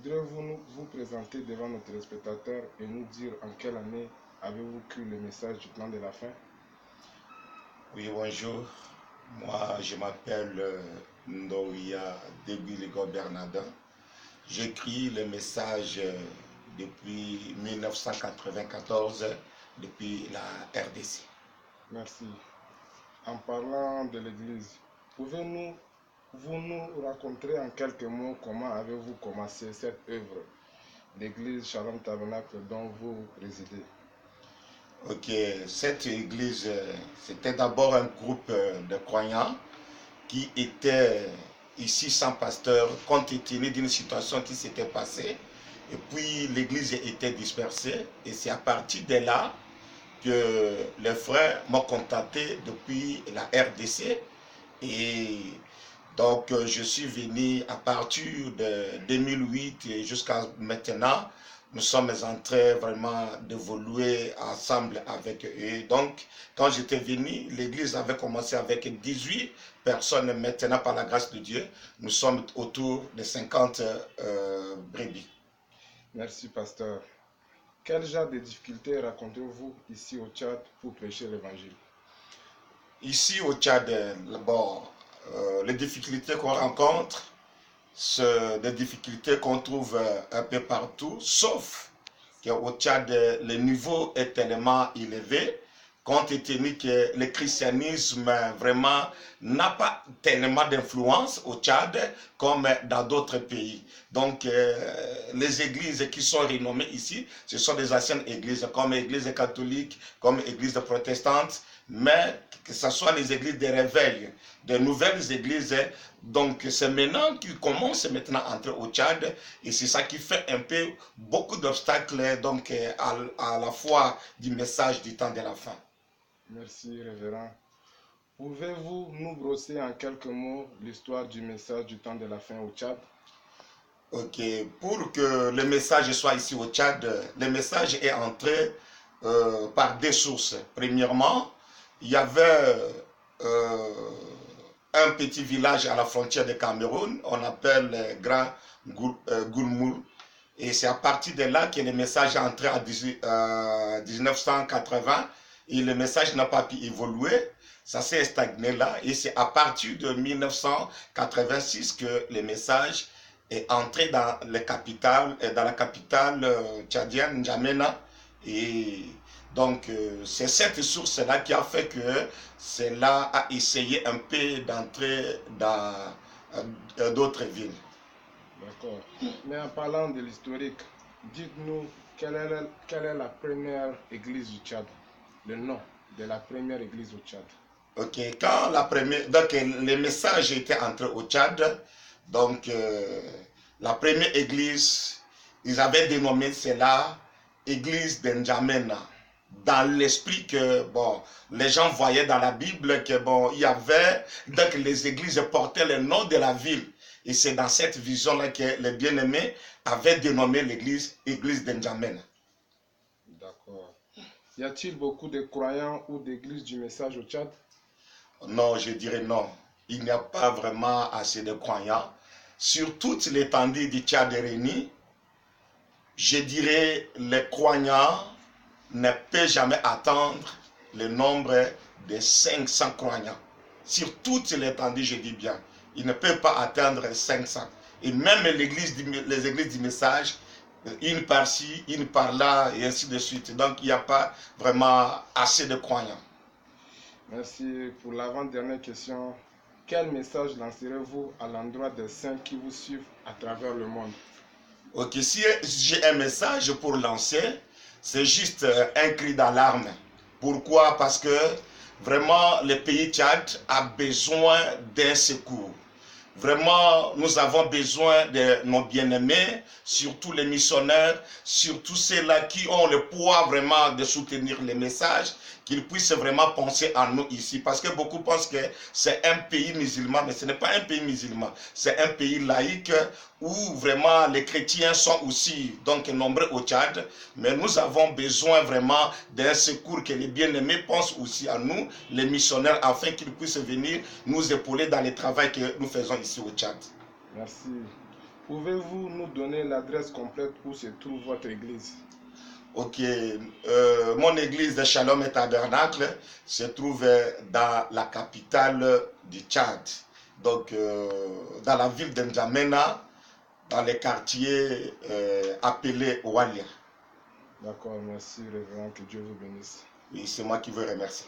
voudrez-vous vous présenter devant nos téléspectateurs et nous dire en quelle année avez-vous cru le message du plan de la fin? Oui, bonjour. Moi, je m'appelle Ndoria Deguiligo Bernardin. J'écris le message depuis 1994, depuis la RDC. Merci. En parlant de l'Église, pouvez-vous nous raconter en quelques mots comment avez-vous commencé cette œuvre, l'Église Shalom Tabernacle dont vous résidez? Ok, cette église, c'était d'abord un groupe de croyants qui était ici sans pasteur compte tenu d'une situation qui s'était passée. Et puis l'église était dispersée et c'est à partir de là que les frères m'ont contacté depuis la RDC. Et donc je suis venu à partir de 2008 et jusqu'à maintenant. Nous sommes en train vraiment d'évoluer ensemble avec eux. Donc, quand j'étais venu, l'église avait commencé avec 18 personnes. Maintenant, par la grâce de Dieu, nous sommes autour de 50 brebis. Merci, pasteur. Quel genre de difficultés racontez-vous ici au Tchad pour prêcher l'évangile? Ici au Tchad, bon, les difficultés qu'on rencontre, c'est des difficultés qu'on trouve un peu partout, sauf qu'au Tchad, le niveau est tellement élevé, compte tenu que le christianisme vraiment n'a pas tellement d'influence au Tchad comme dans d'autres pays. Donc, les églises qui sont renommées ici, ce sont des anciennes églises, comme l'église catholique, comme l'église protestante, mais que ce soit les églises de réveil, de nouvelles églises. Donc c'est maintenant qu'ils commencent maintenant à entrer au Tchad et c'est ça qui fait un peu beaucoup d'obstacles donc à la fois du message du temps de la fin. Merci, révérend. Pouvez-vous nous brosser en quelques mots l'histoire du message du temps de la fin au Tchad? Ok, pour que le message soit ici au Tchad, le message est entré par deux sources. Premièrement, il y avait un petit village à la frontière de Cameroun, on appelle Grand Goulmoul. Et c'est à partir de là que le message est entré en 1980 et le message n'a pas pu évoluer. Ça s'est stagné là et c'est à partir de 1986 que le message est entré dans la capitale tchadienne, N'Djamena. Et donc, c'est cette source-là qui a fait que cela a essayé un peu d'entrer dans d'autres villes. D'accord. Mais en parlant de l'historique, dites-nous quelle est la première église du Tchad? Le nom de la première église au Tchad. Ok, quand le message était entré au Tchad, donc la première église, ils avaient dénommé cela église de N'Djamena, dans l'esprit que bon, les gens voyaient dans la Bible que bon, il y avait donc les églises portaient le nom de la ville. Et c'est dans cette vision-là que les bien-aimés avaient dénommé l'église église de N'Djamena. D'accord. Y a-t-il beaucoup de croyants ou d'églises du message au Tchad? Non, je dirais non. Il n'y a pas vraiment assez de croyants. Sur toute l'étendue du Tchad réuni, je dirais les croyants ne peuvent jamais atteindre le nombre de 500 croyants. Sur toute l'étendue, je dis bien, ils ne peuvent pas atteindre 500. Et même les églises du message, une par-ci, une par-là, et ainsi de suite. Donc, il n'y a pas vraiment assez de croyants. Merci. Pour l'avant-dernière question, quel message lancerez-vous à l'endroit des saints qui vous suivent à travers le monde? Ok, si j'ai un message pour lancer, c'est juste un cri d'alarme. Pourquoi? Parce que vraiment le pays Tchad a besoin d'un secours. Vraiment, nous avons besoin de nos bien-aimés, surtout les missionnaires, surtout ceux-là qui ont le poids vraiment de soutenir les messages, qu'ils puissent vraiment penser à nous ici. Parce que beaucoup pensent que c'est un pays musulman, mais ce n'est pas un pays musulman. C'est un pays laïque où vraiment les chrétiens sont aussi donc nombreux au Tchad. Mais nous avons besoin vraiment d'un secours, que les bien-aimés pensent aussi à nous, les missionnaires, afin qu'ils puissent venir nous épauler dans le travail que nous faisons ici au Tchad. Merci. Pouvez-vous nous donner l'adresse complète où se trouve votre église? Ok, mon église de Shalom et Tabernacle se trouve dans la capitale du Tchad, donc dans la ville de N'Djamena, dans les quartiers appelés Oualia. D'accord, merci révérend, que Dieu vous bénisse. Oui, c'est moi qui vous remercie.